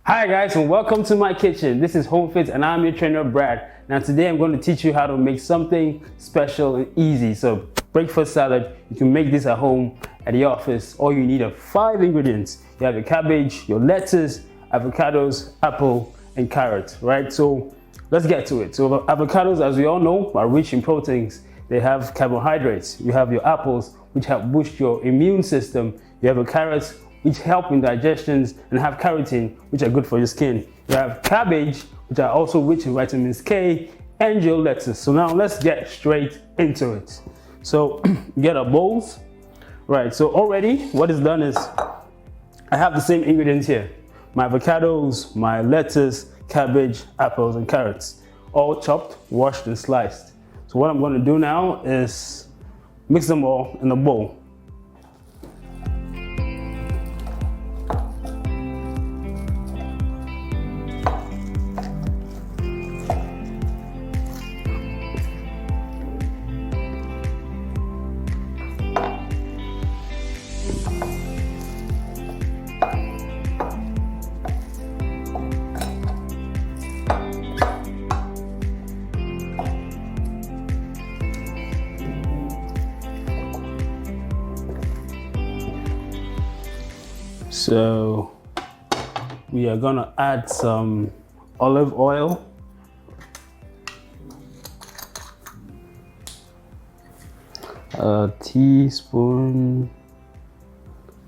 Hi guys, and welcome to my kitchen. This is Homefit and I'm your trainer Brad. Now today I'm going to teach you how to make something special and easy. So breakfast salad, you can make this at home, at the office. All you need are 5 ingredients. You have your cabbage, your lettuce, avocados, apple and carrot, right? So let's get to it. So avocados, as we all know, are rich in proteins. They have carbohydrates. You have your apples, which help boost your immune system. You have your carrots, which help in digestions, and have carotene, which are good for your skin. You have cabbage, which are also rich in vitamins K, and your lettuce. So now let's get straight into it. So get our bowls. Right, so already what is done is I have the same ingredients here. My avocados, my lettuce, cabbage, apples, and carrots, all chopped, washed, and sliced. So what I'm going to do now is mix them all in a bowl. So we are gonna add some olive oil. A teaspoon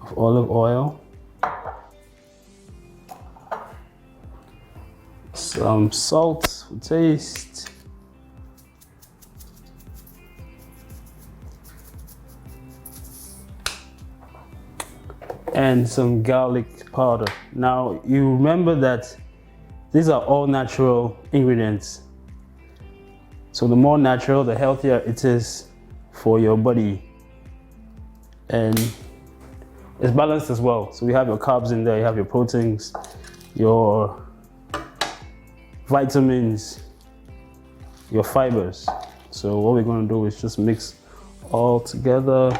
of olive oil. Some salt for taste. And some garlic powder. Now you remember that these are all natural ingredients. So the more natural, the healthier it is for your body. And it's balanced as well. So you have your carbs in there, you have your proteins, your vitamins, your fibers. So what we're going to do is just mix all together.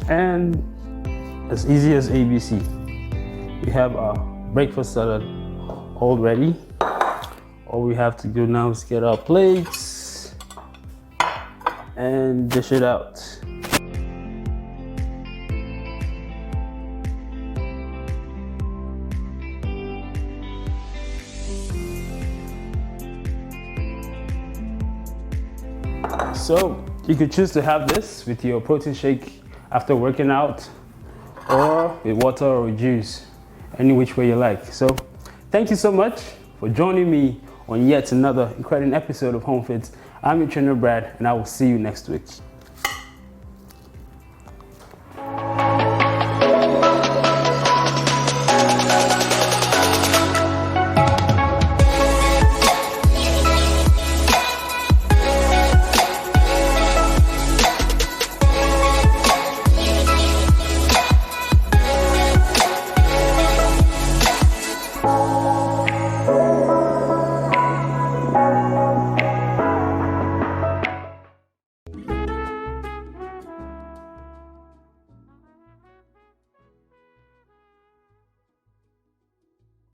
And as easy as ABC, we have our breakfast salad all ready. All we have to do now is get our plates and dish it out. So you could choose to have this with your protein shake after working out, or with water or juice, any which way you like. So thank you so much for joining me on yet another incredible episode of Homefit. I'm your trainer Brad, and I will see you next week.